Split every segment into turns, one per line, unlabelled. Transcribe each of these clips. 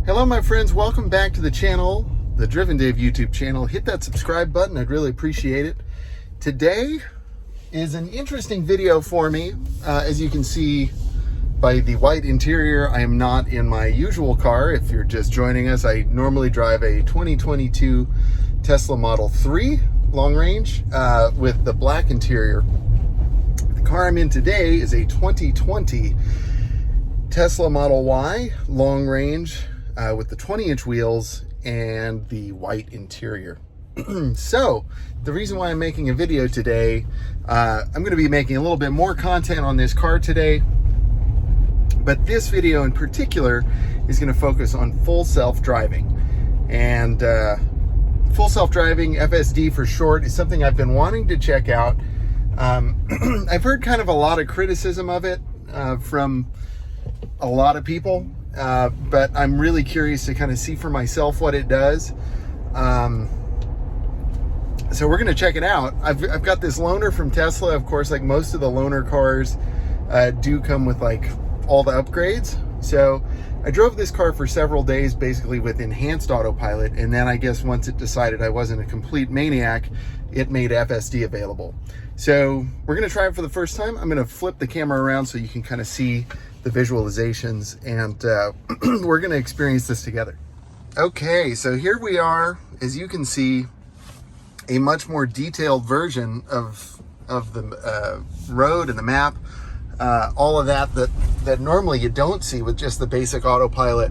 Hello my friends, welcome back to the channel, the Driven Dave YouTube channel. Hit that subscribe button, I'd really appreciate it. Today is an interesting video for me. As you can see by the white interior, I am not in my usual car. If you're just joining us, I normally drive a 2022 Tesla Model 3 long range with the black interior. The car I'm in today is a 2020 Tesla Model Y long range with the 20-inch wheels and the white interior. So the reason why I'm making a video today, I'm going to be making a little bit more content on this car today, but this video in particular is going to focus on full self-driving. And full self-driving, FSD for short, is something I've been wanting to check out. I've heard kind of a lot of criticism of it from a lot of people, but I'm really curious to kind of see for myself what it does. So we're going to check it out. I've got this loaner from Tesla. Of course, like most of the loaner cars do come with like all the upgrades. So I drove this car for several days, basically with enhanced autopilot. And then I guess once it decided I wasn't a complete maniac, it made FSD available. So we're going to try it for the first time. I'm going to flip the camera around so you can kind of see the visualizations, and we're going to experience this together. Okay, so here we are. As you can see, a much more detailed version of the road and the map, all of that normally you don't see with just the basic autopilot.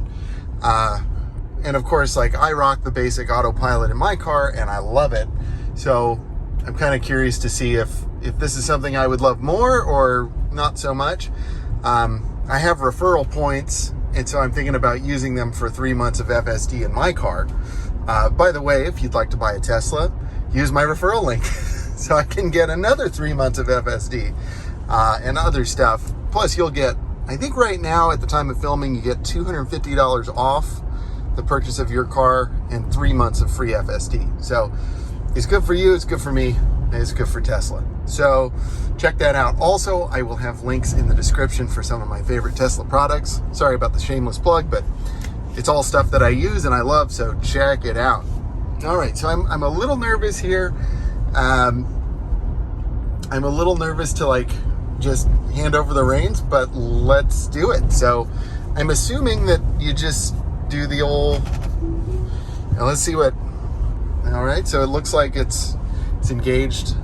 And of course, like, I rock the basic autopilot in my car and I love it. So I'm kind of curious to see if this is something I would love more or not so much. I have referral points, and so I'm thinking about using them for 3 months of FSD in my car. By the way, if you'd like to buy a Tesla, use my referral link so I can get another 3 months of FSD and other stuff. Plus, you'll get, I think right now at the time of filming, you get $250 off the purchase of your car and 3 months of free FSD. So it's good for you, it's good for me, and it's good for Tesla. So check that out. Also, I will have links in the description for some of my favorite Tesla products. Sorry about the shameless plug, but it's all stuff that I use and I love, so check it out. All right, so I'm a little nervous here. I'm a little nervous to like just hand over the reins, but let's do it. So I'm assuming that you just do the old, now let's see what, all right, so it looks like it's engaged.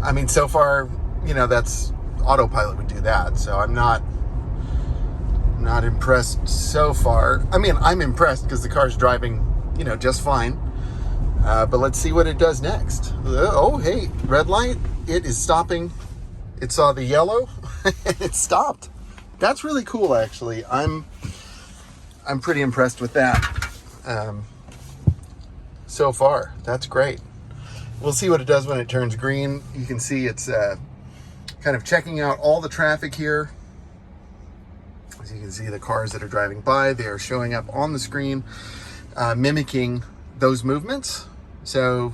I mean, so far, you know, that's autopilot would do that. So I'm not impressed so far. I mean, I'm impressed because the car's driving, you know, just fine. But let's see what it does next. Oh, hey, red light. It is stopping. It saw the yellow. It stopped. That's really cool, actually. I'm pretty impressed with that. So far, that's great. We'll see what it does when it turns green. You can see it's kind of checking out all the traffic here. As you can see, the cars that are driving by, they are showing up on the screen, mimicking those movements. So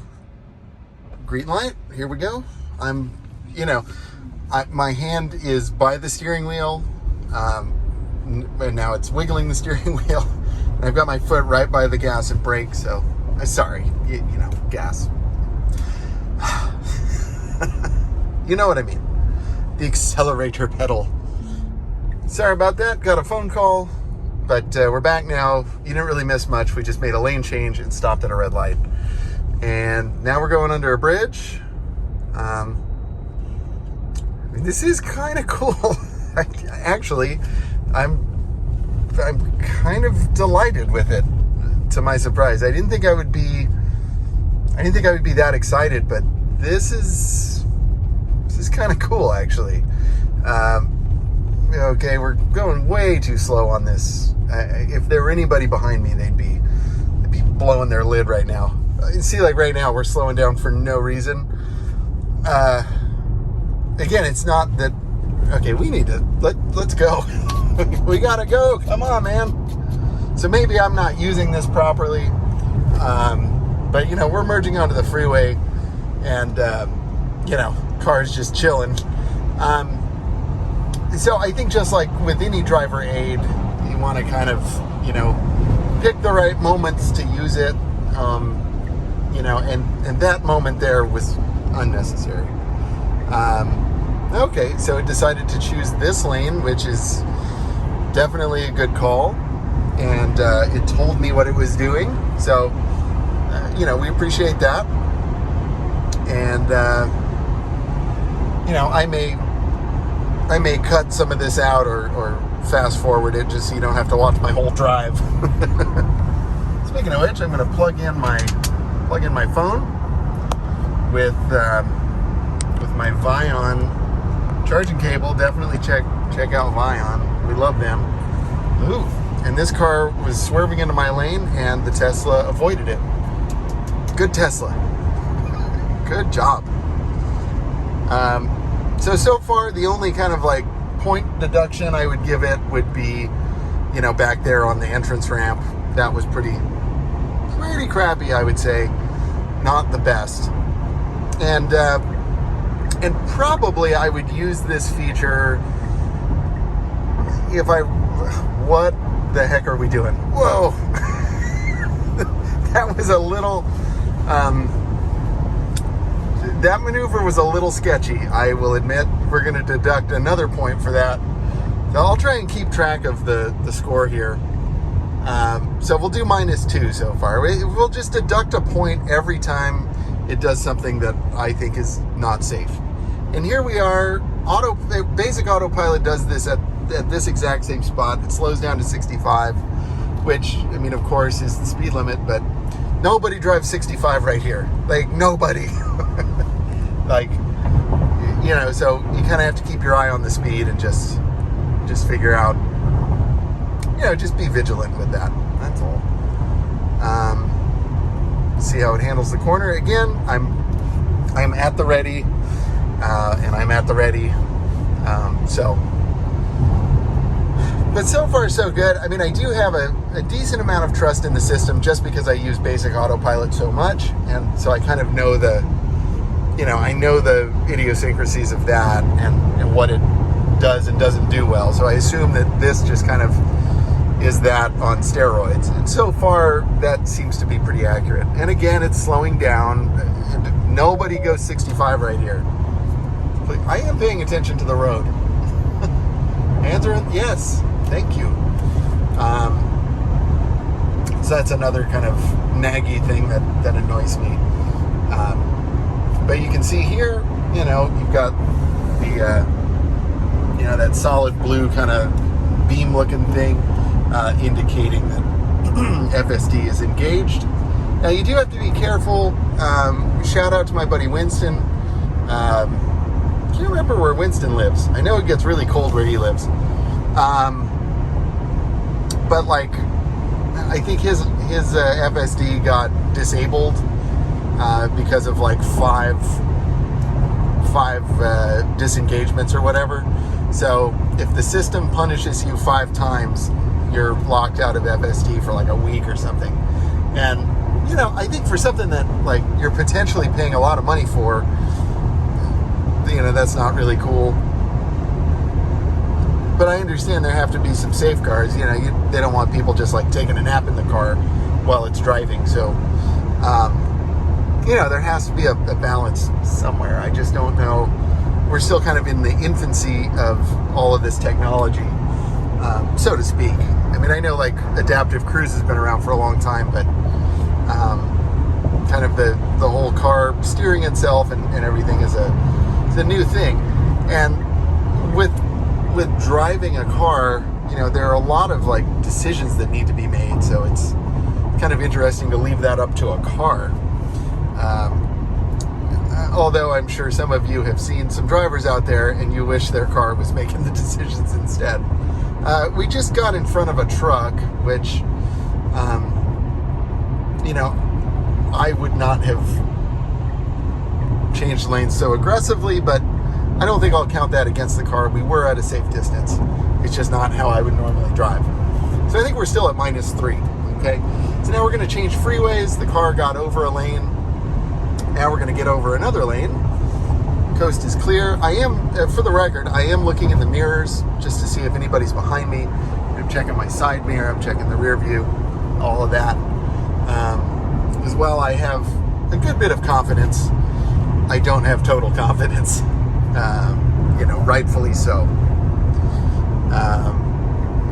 green light, here we go. My hand is by the steering wheel, and now it's wiggling the steering wheel. And I've got my foot right by the gas and brake, so sorry, you know, gas. You know what I mean. The accelerator pedal. Sorry about that. Got a phone call, but we're back now. You didn't really miss much. We just made a lane change and stopped at a red light. And now we're going under a bridge. I mean, this is kind of cool. Actually, I'm kind of delighted with it, to my surprise. I didn't think I would be that excited, but this is kind of cool, actually. Okay, we're going way too slow on this. If there were anybody behind me, they'd be blowing their lid right now. You see, like right now, we're slowing down for no reason. Again, it's not that. Okay, we need to let's go. We gotta go. Come on, man. So maybe I'm not using this properly, but you know, we're merging onto the freeway, and you know, cars just chilling. So I think just like with any driver aid, you want to kind of, pick the right moments to use it, and that moment there was unnecessary. Okay, so it decided to choose this lane, which is definitely a good call, and it told me what it was doing, so we appreciate that. And I may cut some of this out or fast forward it just so you don't have to watch my whole drive. Speaking of which, I'm going to plug in my phone with my Vion charging cable. Definitely check out Vion. We love them. Ooh. And this car was swerving into my lane, and the Tesla avoided it. Good Tesla. Good job. So far, the only kind of like point deduction I would give it would be, back there on the entrance ramp. That was pretty crappy, I would say. Not the best. And probably I would use this feature if what the heck are we doing? Whoa. That was a little, that maneuver was a little sketchy, I will admit. We're going to deduct another point for that. So I'll try and keep track of the score here. So we'll do -2 so far. We'll just deduct a point every time it does something that I think is not safe. And here we are. Basic autopilot does this at this exact same spot. It slows down to 65, which, of course, is the speed limit, but nobody drives 65 right here. Like, nobody. So you kind of have to keep your eye on the speed and just figure out, just be vigilant with that. That's all. See how it handles the corner. Again, I'm at the ready, and I'm at the ready. But so far so good. I do have a decent amount of trust in the system just because I use basic autopilot so much, and so I kind of know the idiosyncrasies of that and what it does and doesn't do well. So I assume that this just kind of is that on steroids. And so far, that seems to be pretty accurate. And again, it's slowing down. Nobody goes 65 right here. I am paying attention to the road. Hands are in, yes, thank you. So that's another kind of naggy thing that annoys me. But you can see here, you've got the, that solid blue kind of beam looking thing, indicating that FSD is engaged. Now you do have to be careful. Shout out to my buddy Winston. Can't remember where Winston lives. I know it gets really cold where he lives. But I think his FSD got disabled because of five disengagements or whatever. So if the system punishes you 5 times, you're locked out of FSD for a week or something. And I think for something that you're potentially paying a lot of money for, that's not really cool. But I understand there have to be some safeguards. They don't want people just taking a nap in the car while it's driving. So, there has to be a balance somewhere. I just don't know. We're still kind of in the infancy of all of this technology, so to speak. I know adaptive cruise has been around for a long time, but kind of the whole car steering itself and everything is a new thing. And with driving a car, there are a lot of decisions that need to be made. So it's kind of interesting to leave that up to a car. Although I'm sure some of you have seen some drivers out there and you wish their car was making the decisions instead. We just got in front of a truck, which, I would not have changed lanes so aggressively, but I don't think I'll count that against the car. We were at a safe distance. It's just not how I would normally drive. So I think we're still at -3, okay? So now we're going to change freeways. The car got over a lane. Now we're going to get over another lane. Coast is clear. I am, for the record, I am looking in the mirrors just to see if anybody's behind me. I'm checking my side mirror. I'm checking the rear view, all of that. As well, I have a good bit of confidence. I don't have total confidence, rightfully so.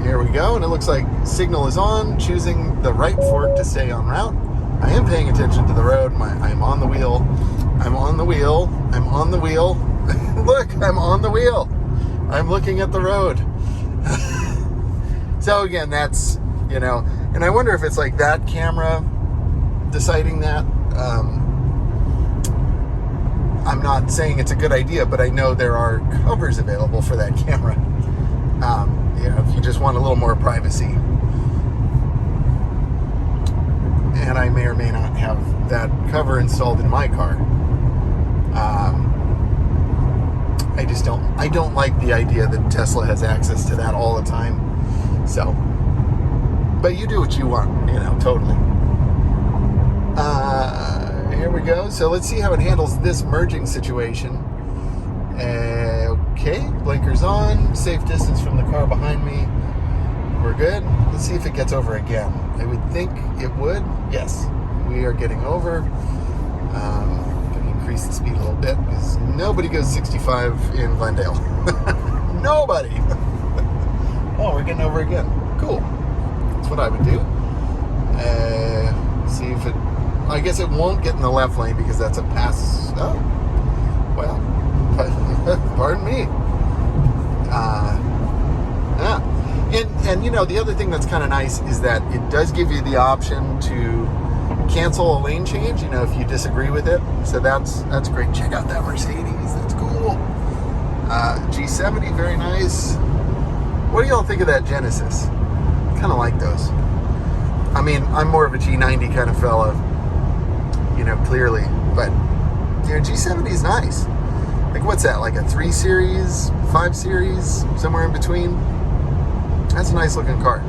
Here we go, and it looks like signal is on, choosing the right fork to stay on route. I am paying attention to the road. I'm on the wheel. I'm on the wheel. I'm on the wheel. Look, I'm on the wheel. I'm looking at the road. So again, that's, and I wonder if it's like that camera deciding that. I'm not saying it's a good idea, but I know there are covers available for that camera. If you just want a little more privacy. And I may or may not have that cover installed in my car. I don't like the idea that Tesla has access to that all the time. So, but you do what you want, totally. Here we go. So let's see how it handles this merging situation. Okay, blinkers on, safe distance from the car behind me. We're good. Let's see if it gets over again. I would think it would. Yes, we are getting over. Going to increase the speed a little bit because nobody goes 65 in Glendale. Nobody. Oh, we're getting over again. Cool. That's what I would do. See if it... I guess it won't get in the left lane because that's a pass... Oh, well. Pardon me. Yeah. And the other thing that's kind of nice is that it does give you the option to cancel a lane change, if you disagree with it. So that's great. Check out that Mercedes. That's cool. G70, very nice. What do y'all think of that Genesis? Kind of like those. I mean, I'm more of a G90 kind of fella, clearly. But, G70 is nice. Like, what's that? Like a 3 Series, 5 Series, somewhere in between? That's a nice looking car.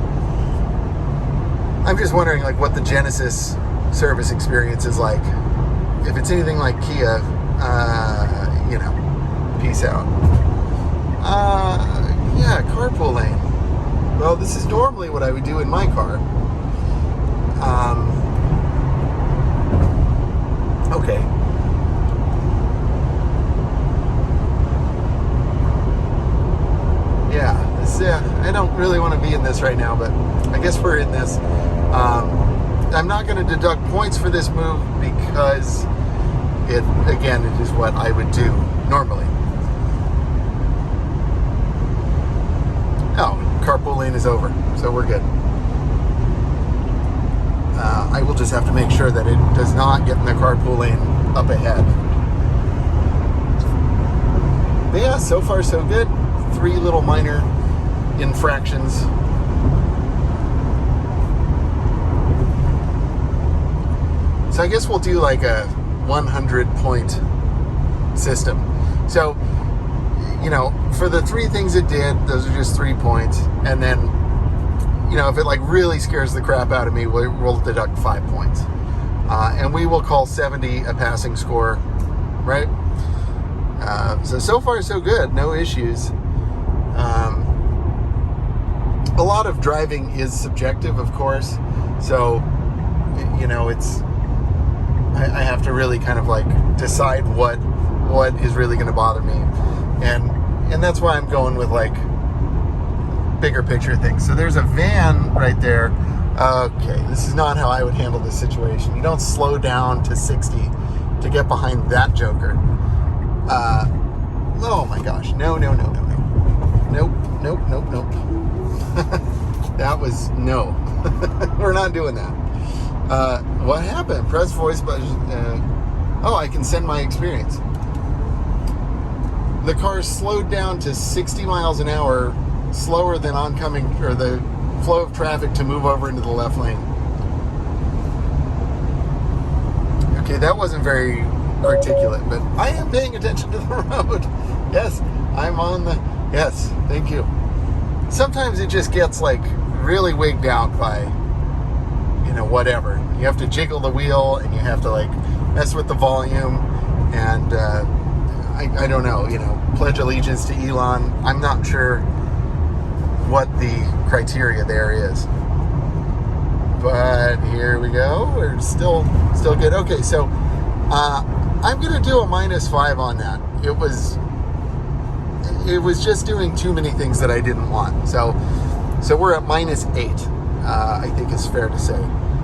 I'm just wondering, like, what the Genesis service experience is like. If it's anything like Kia, peace out. Yeah, carpool lane. Well, this is normally what I would do in my car. Okay. Yeah, this, I don't really want to be in this right now, but I guess we're in this. I'm not going to deduct points for this move because it is what I would do normally. Oh, carpool lane is over, so we're good. I will just have to make sure that it does not get in the carpool lane up ahead. But yeah, so far so good. 3 little minor infractions. So I guess we'll do like a 100-point system. So, for the 3 things it did, those are just 3 points. And then, if it like really scares the crap out of me, we'll deduct 5 points. And we will call 70 a passing score, right? So far so good, no issues. A lot of driving is subjective, of course. So, I have to really kind of like decide what is really going to bother me. And that's why I'm going with like bigger picture things. So there's a van right there. Okay, this is not how I would handle this situation. You don't slow down to 60 to get behind that joker. Oh my gosh. No. Nope. That was no. We're not doing that. What happened? Press voice button. I can send my experience. The car slowed down to 60 miles an hour, slower than oncoming, or the flow of traffic to move over into the left lane. Okay, that wasn't very articulate, but I am paying attention to the road. Yes, I'm on the... Yes, thank you. Sometimes it just gets like really wigged out by, whatever. You have to jiggle the wheel and you have to like mess with the volume. And I don't know, pledge allegiance to Elon. I'm not sure what the criteria there is. But here we go. We're still good. Okay, so I'm going to do a -5 on that. It was just doing too many things that I didn't want. So we're at -8, I think is fair to say.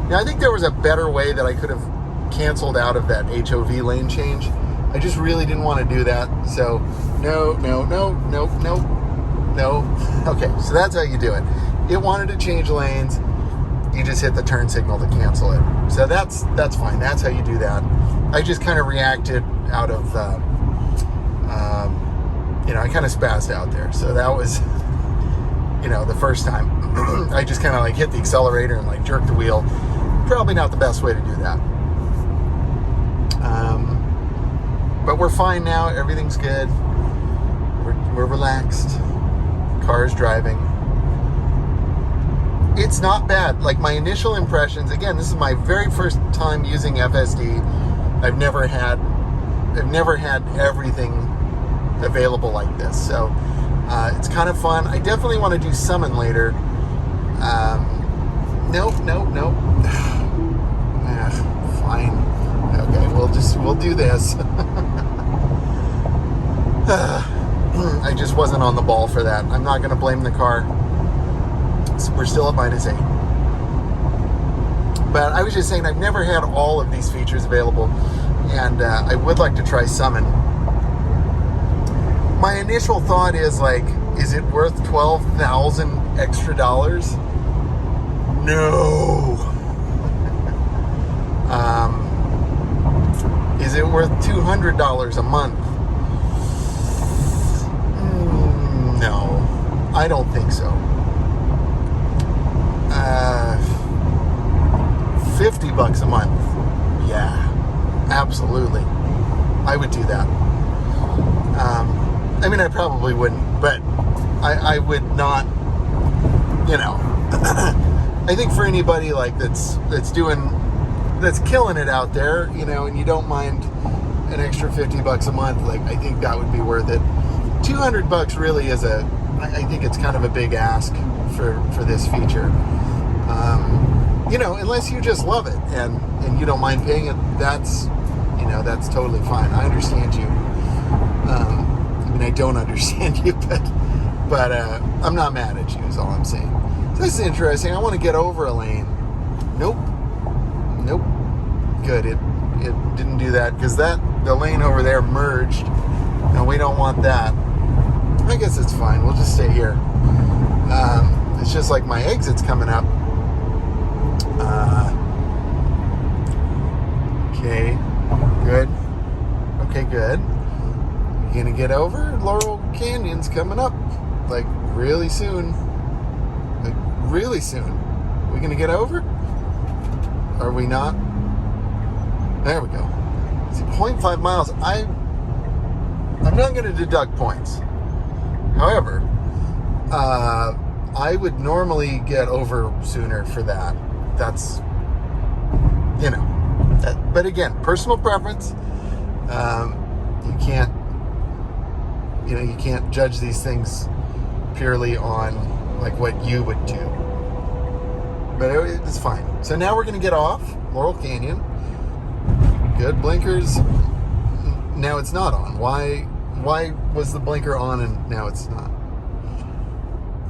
Now, I think there was a better way that I could have canceled out of that HOV lane change. I just really didn't want to do that. So no. Okay, so that's how you do it. It wanted to change lanes. You just hit the turn signal to cancel it. So that's fine. That's how you do that. I just kind of reacted out of, I kind of spazzed out there. So that was, the first time. I just kind of like hit the accelerator and like jerked the wheel. Probably not the best way to do that. But we're fine now. Everything's good. We're relaxed. Car's driving. It's not bad. Like my initial impressions, again, this is my very first time using FSD. I've never had everything available like this. So it's kind of fun. I definitely want to do summon later. Nope. Fine. Okay, we'll do this. I just wasn't on the ball for that. I'm not going to blame the car. So we're still at -8. But I was just saying, I've never had all of these features available, and I would like to try summon. My initial thought is like, is it worth $12,000 extra dollars? No. Is it worth $200 a month? No, I don't think so. $50 a month. Yeah, absolutely. I would do that. I mean, I probably wouldn't, but I would not, I think for anybody like that's killing it out there, and you don't mind an extra $50 a month, like I think that would be worth it. $200 really is I think it's kind of a big ask for this feature. Unless you just love it and you don't mind paying it, that's totally fine. I understand you. I don't understand you, but I'm not mad at you is all I'm saying. So this is interesting. I want to get over a lane. Nope. Good. It didn't do that because the lane over there merged, and we don't want that. I guess it's fine. We'll just stay here. It's just like my exit's coming up. Okay. Good. Okay, good. You gonna get over? Laurel Canyon's coming up. Like, really soon. We gonna get over? Are we not? There we go. See, 0.5 miles. I'm not gonna deduct points. However, I would normally get over sooner for that. That's, but again, personal preference. You can't judge these things purely on like what you would do. But it's fine. So now we're going to get off Laurel Canyon. Good blinkers. Now it's not on. Why was the blinker on and now it's not?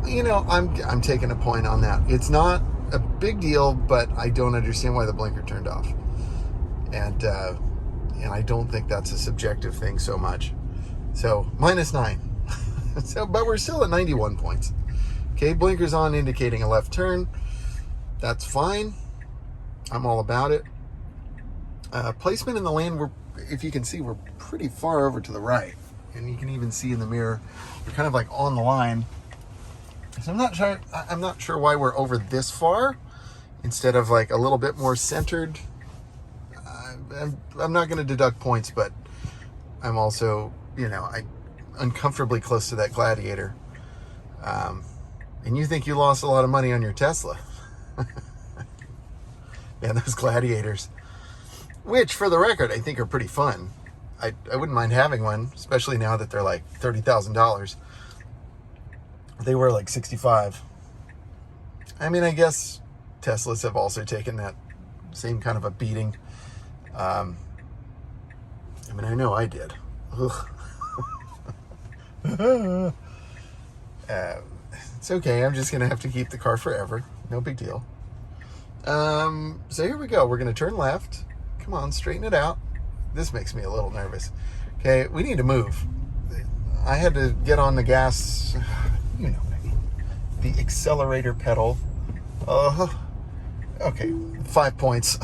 I'm taking a point on that. It's not a big deal, but I don't understand why the blinker turned off. And I don't think that's a subjective thing so much. So -9. But we're still at 91 points. Okay, blinkers on, indicating a left turn. That's fine. I'm all about it. Placement in the lane, if you can see, we're pretty far over to the right. And you can even see in the mirror, we're kind of like on the line. So I'm not sure why we're over this far instead of like a little bit more centered. I'm not going to deduct points, but I'm also, I'm uncomfortably close to that Gladiator. And you think you lost a lot of money on your Tesla. Man, those Gladiators, which for the record, I think are pretty fun. I wouldn't mind having one, especially now that they're like $30,000. They were like 65. I mean, I guess Teslas have also taken that same kind of a beating. I mean, I know I did. It's okay. I'm just going to have to keep the car forever. No big deal. So here we go. We're going to turn left. Come on, straighten it out. This makes me a little nervous. Okay, we need to move. I had to get on the gas, you know what I mean, the accelerator pedal. Okay, 5 points.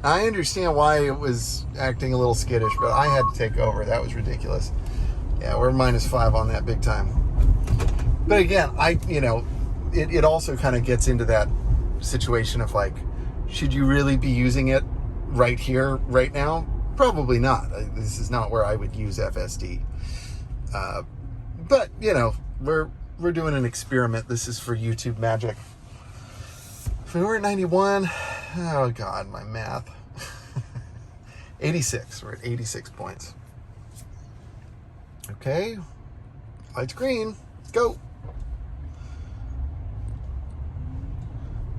I understand why it was acting a little skittish, but I had to take over. That was ridiculous. Yeah, we're -5 on that big time. But again, it also kind of gets into that situation of like, should you really be using it right here, right now? Probably not. This is not where I would use FSD. But, we're doing an experiment. This is for YouTube magic. If we were at 91, oh God, my math. 86, we're at 86 points. Okay, light's green, let's go.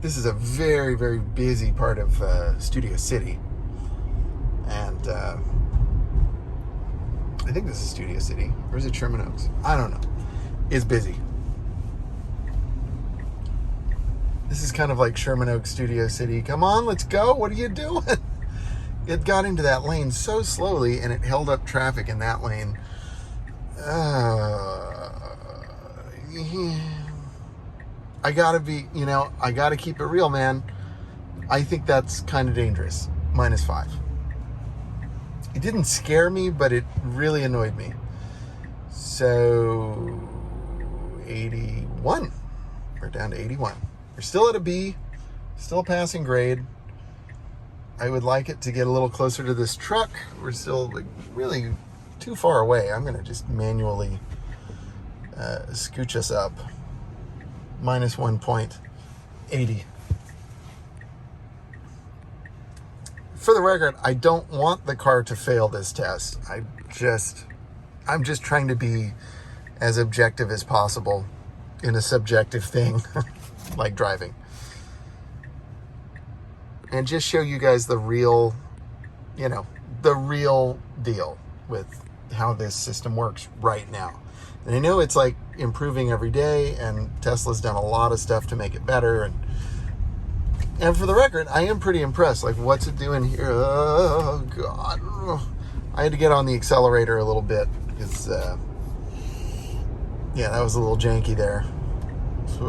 This is a very, very busy part of Studio City. And I think this is Studio City. Or is it Sherman Oaks? I don't know. It's busy. This is kind of like Sherman Oaks, Studio City. Come on, let's go. What are you doing? It got into that lane so slowly, and it held up traffic in that lane. I gotta keep it real, man. I think that's kind of dangerous. -5. It didn't scare me, but it really annoyed me. So 81. We're down to 81. We're still at a B, still passing grade. I would like it to get a little closer to this truck. We're still like really too far away. I'm gonna just manually scooch us up. -1.80. For the record, I don't want the car to fail this test. I'm just trying to be as objective as possible in a subjective thing like driving. And just show you guys the real deal with how this system works right now. And I know it's like improving every day, and Tesla's done a lot of stuff to make it better. And for the record, I am pretty impressed. Like, what's it doing here? Oh, God. I had to get on the accelerator a little bit because, yeah, that was a little janky there. So,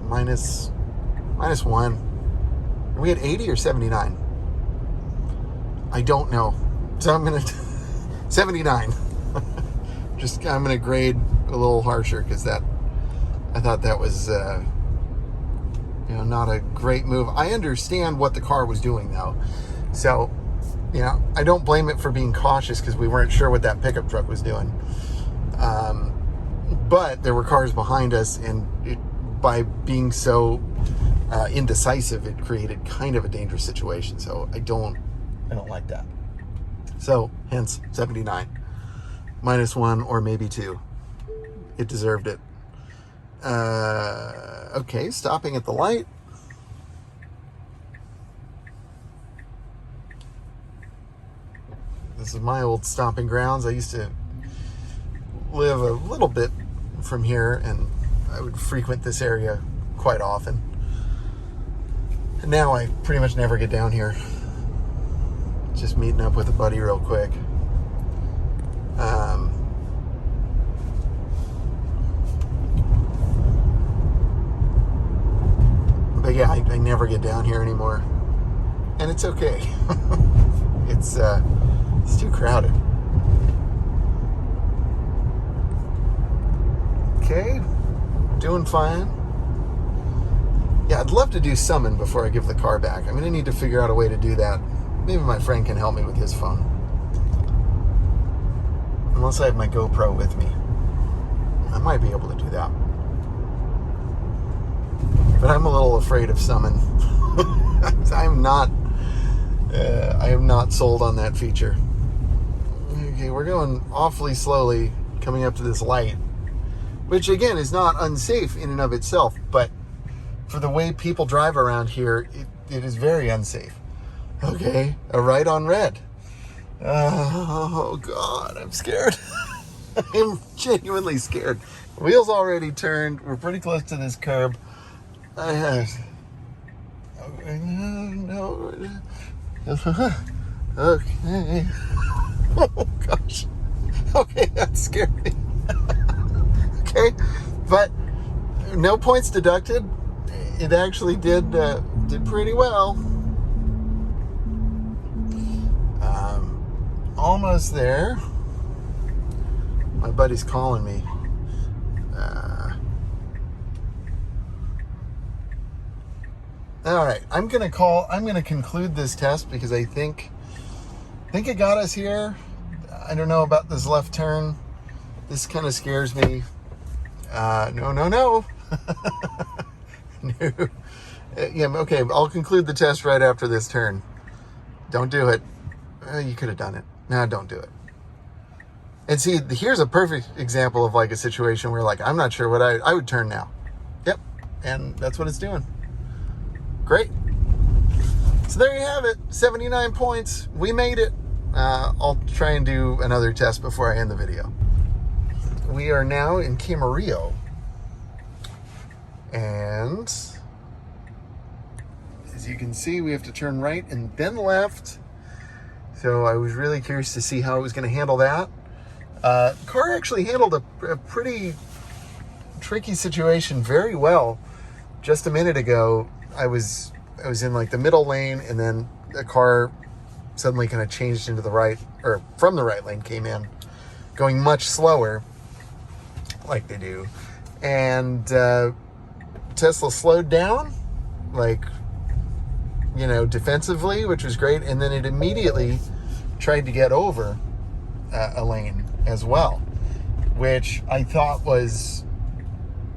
-1. Are we at 80 or 79? I don't know. So I'm going to... 79. I'm going to grade a little harsher because I thought that was, not a great move. I understand what the car was doing, though. So, I don't blame it for being cautious because we weren't sure what that pickup truck was doing. But there were cars behind us, and by being so indecisive, it created kind of a dangerous situation. So I don't like that. So hence 79. -1 or maybe 2. It deserved it. Okay, stopping at the light. This is my old stomping grounds. I used to live a little bit from here, and I would frequent this area quite often. And now I pretty much never get down here. Just meeting up with a buddy real quick. But yeah, I never get down here anymore. And it's okay. It's too crowded. Okay, doing fine. Yeah, I'd love to do summon before I give the car back. I'm gonna need to figure out a way to do that. Maybe my friend can help me with his phone. Unless I have my GoPro with me. I might be able to do that. But I'm a little afraid of summon. I'm not I am not sold on that feature. Okay, we're going awfully slowly coming up to this light, which again is not unsafe in and of itself, but for the way people drive around here, it is very unsafe. Okay, a right on red. Oh God, I'm scared. I'm genuinely scared. Wheels already turned. We're pretty close to this curb. No. Okay. Oh gosh. Okay, that scared me. Okay, but no points deducted. It actually did pretty well. Almost there. My buddy's calling me. All right, I'm gonna conclude this test because I think it got us here. I don't know about this left turn. This kind of scares me. No. No. Yeah, okay, I'll conclude the test right after this turn. Don't do it. You could have done it. No, don't do it. And see, here's a perfect example of like a situation where like, I'm not sure what I would turn now. Yep, and that's what it's doing. Great. So there you have it, 79 points. We made it. I'll try and do another test before I end the video. We are now in Camarillo. And as you can see, we have to turn right and then left. So I was really curious to see how it was going to handle that. The car actually handled a pretty tricky situation very well. Just a minute ago, I was in like the middle lane, and then the car suddenly kind of changed into the right, or from the right lane came in, going much slower, like they do. And Tesla slowed down, like, you know, defensively, which was great. And then it immediately tried to get over a lane as well, which I thought was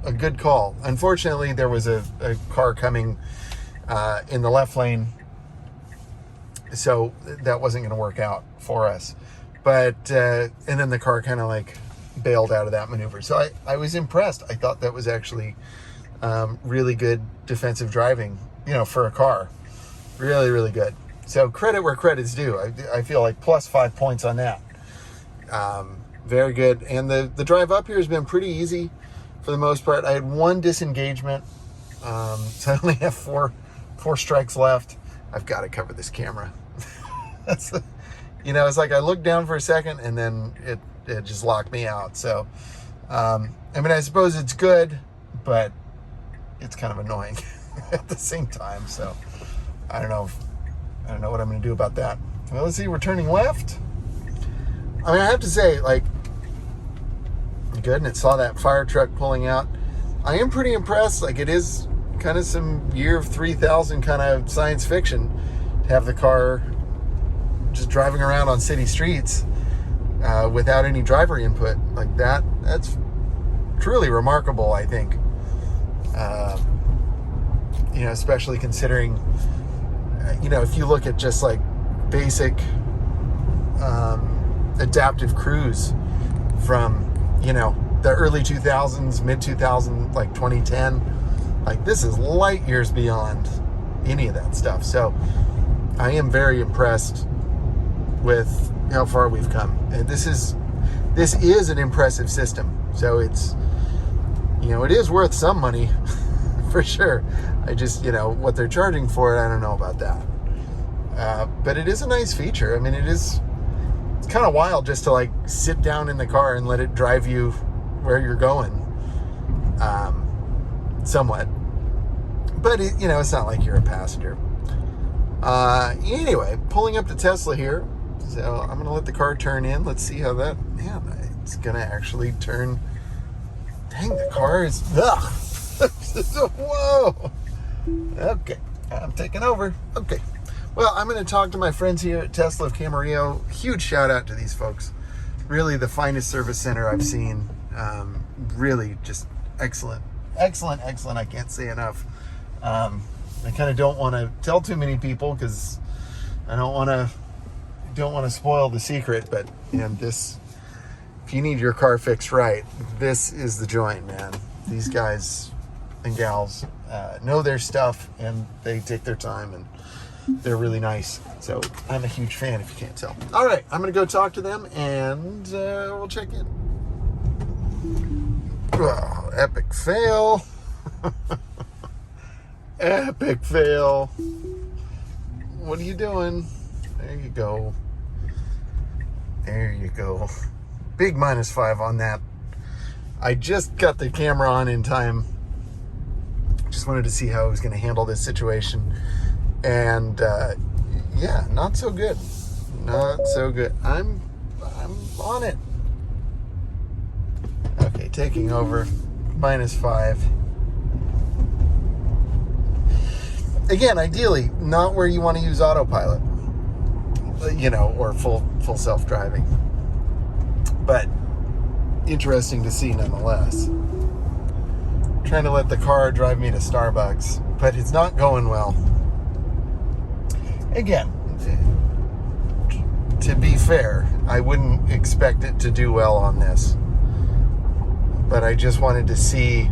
a good call. Unfortunately, there was a car coming in the left lane, so that wasn't going to work out for us. But and then the car kind of like bailed out of that maneuver. So I was impressed. I thought that was actually really good defensive driving, you know, for a car. Really, really good. So credit where credit's due. I feel like plus 5 points on that. Very good. And the drive up here has been pretty easy for the most part. I had one disengagement, so I only have four strikes left. I've got to cover this camera. That's you know, it's like I looked down for a second and then it just locked me out. So, I mean, I suppose it's good, but it's kind of annoying at the same time. So I don't know what I'm going to do about that. Well, let's see, we're turning left. I mean, I have to say, like, good, and it saw that fire truck pulling out. I am pretty impressed. Like, it is kind of some year of 3000 kind of science fiction to have the car just driving around on city streets without any driver input like that. That's truly remarkable, I think. You know, especially considering, you know, if you look at just like basic adaptive cruise from, you know, the early 2000s, mid 2000s, like 2010, like this is light years beyond any of that stuff. So I am very impressed with how far we've come. And this is an impressive system. So it's, you know, it is worth some money for sure. I just, you know, what they're charging for it, I don't know about that. But it is a nice feature. I mean, it's kind of wild just to like sit down in the car and let it drive you where you're going, somewhat. But it, you know, it's not like you're a passenger. Anyway, pulling up to Tesla here. So I'm going to let the car turn in. Let's see how that, yeah, it's going to actually turn. Dang, the car is, ugh. Whoa. Okay, I'm taking over. Okay. Well, I'm going to talk to my friends here at Tesla of Camarillo. Huge shout out to these folks. Really the finest service center I've seen. Really just excellent. Excellent. I can't say enough. I kind of don't want to tell too many people because, I don't want to spoil the secret, but this, if you need your car fixed right, this is the joint, man. These guys and gals know their stuff, and they take their time, and they're really nice. So I'm a huge fan, if you can't tell. All right, I'm gonna go talk to them, and we'll check in. Oh, epic fail. Epic fail. What are you doing? There you go. There you go. Big -5 on that. I just got the camera on in time. Just wanted to see how I was going to handle this situation. And yeah, not so good. Not so good. I'm on it. Okay, taking over. -5. Again, ideally, not where you want to use autopilot, or full self-driving. But interesting to see nonetheless. Trying to let the car drive me to Starbucks, but it's not going well. Again, to be fair, I wouldn't expect it to do well on this. But I just wanted to see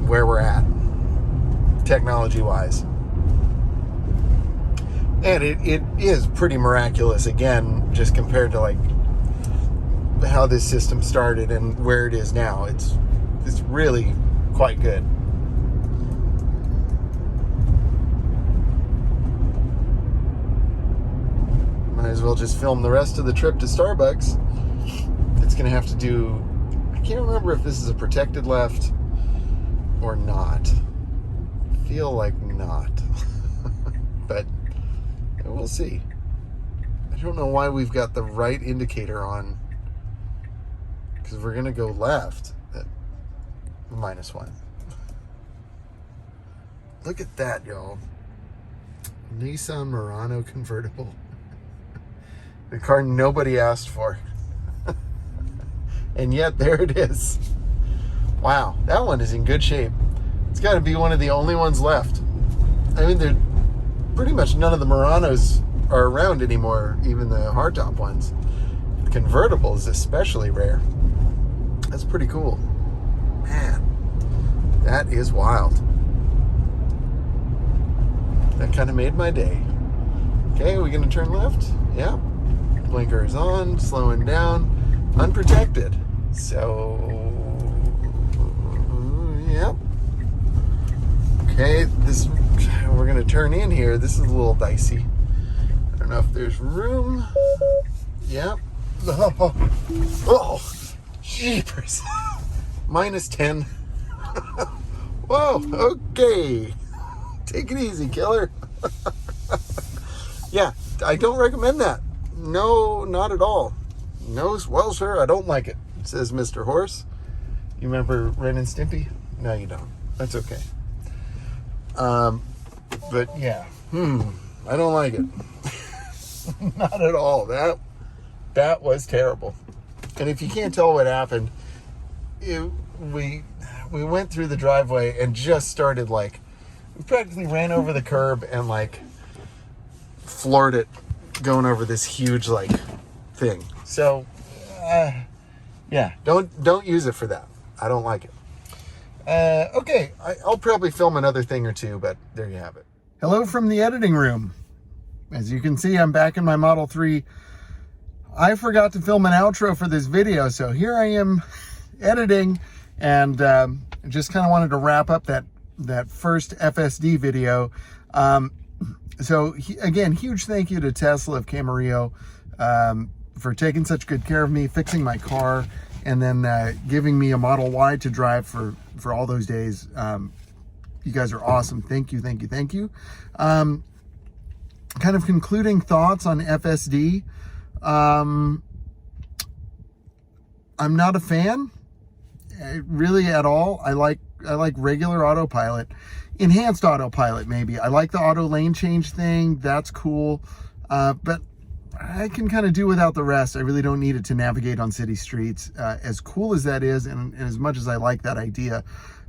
where we're at, technology-wise. And it is pretty miraculous, again, just compared to like how this system started and where it is now. It's really quite good. Might as well just film the rest of the trip to Starbucks. It's gonna have to do, I can't remember if this is a protected left or not. I feel like not. But we'll see. I don't know why we've got the right indicator on, because we're gonna go left at -1. Look at that, y'all. Nissan Murano convertible. The car nobody asked for. And yet there it is. Wow, that one is in good shape. It's got to be one of the only ones left. I mean, they're pretty much none of the Muranos are around anymore, even the hardtop ones. The convertible is especially rare. That's pretty cool. Man, that is wild. That kind of made my day. Okay, are we going to turn left? Yeah. Blinker is on, slowing down, unprotected. So, yep. Okay, we're going to turn in here. This is a little dicey. I don't know if there's room. Yep. Oh, jeepers. -10. Whoa, okay. Take it easy, killer. Yeah, I don't recommend that. No, not at all. No, well, sir, I don't like it, says Mr. Horse. You remember Ren and Stimpy? No, you don't. That's okay. But yeah, I don't like it. Not at all. That was terrible. And if you can't tell what happened, we went through the driveway and just started we practically ran over the curb and floored it going over this huge thing. So yeah, don't use it for that. I don't like it. Okay, I'll probably film another thing or two, but there you have it. Hello from the editing room. As you can see, I'm back in my Model 3. I forgot to film an outro for this video, so here I am editing, and just kind of wanted to wrap up that first FSD video. So again, huge thank you to Tesla of Camarillo for taking such good care of me, fixing my car, and then giving me a Model Y to drive for all those days. You guys are awesome. Thank you, thank you, thank you. Kind of concluding thoughts on FSD. I'm not a fan, really, at all. I like regular autopilot. Enhanced autopilot, maybe. I like the auto lane change thing. That's cool. But I can kind of do without the rest. I really don't need it to navigate on city streets. As cool as that is, and as much as I like that idea,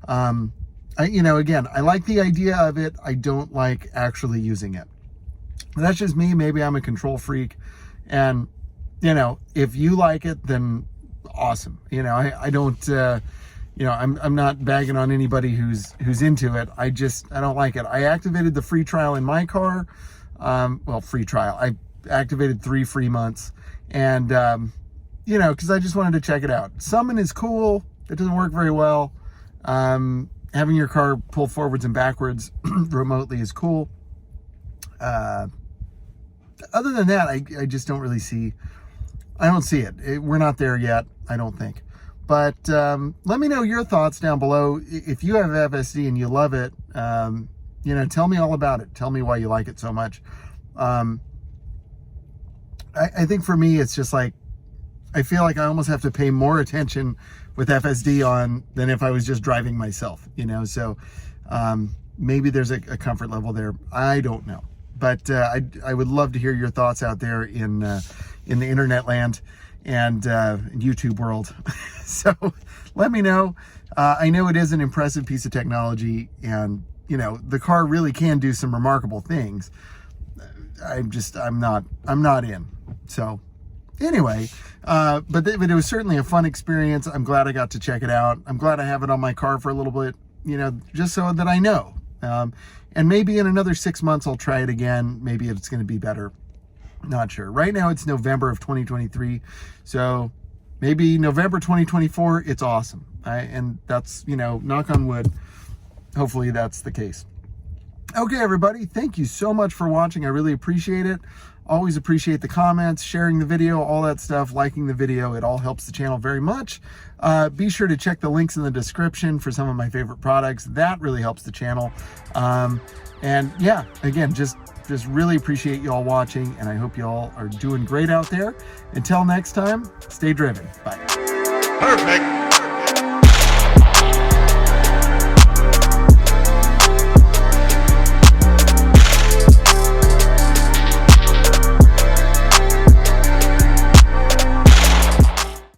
again, I like the idea of it. I don't like actually using it. That's just me. Maybe I'm a control freak, and you know, if you like it, then awesome. You know, I don't, you know, I'm not bagging on anybody who's into it. I don't like it. I activated the free trial in my car. Well, free trial. I activated 3 free months, and you know, because I just wanted to check it out. Summon is cool. It doesn't work very well. Having your car pull forwards and backwards remotely is cool. Other than that, I just don't really see, I don't see it. We're not there yet, I don't think. But let me know your thoughts down below. If you have FSD and you love it, you know, tell me all about it. Tell me why you like it so much. I think for me, it's just like, I feel like I almost have to pay more attention with FSD on than if I was just driving myself, you know? So maybe there's a comfort level there. I don't know. But I would love to hear your thoughts out there in the internet land and YouTube world. So let me know. I know it is an impressive piece of technology, and you know, the car really can do some remarkable things. I'm not in. So anyway, but it was certainly a fun experience. I'm glad I got to check it out. I'm glad I have it on my car for a little bit, you know, just so that I know. And maybe in another 6 months, I'll try it again. Maybe it's going to be better. Not sure. Right now, it's November of 2023. So maybe November 2024, it's awesome. And that's, you know, knock on wood. Hopefully that's the case. Okay, everybody. Thank you so much for watching. I really appreciate it. Always appreciate the comments, sharing the video, all that stuff, liking the video. It all helps the channel very much. Be sure to check the links in the description for some of my favorite products. That really helps the channel. And yeah, again, just really appreciate you all watching, and I hope you all are doing great out there. Until next time, stay driven. Bye.
Perfect.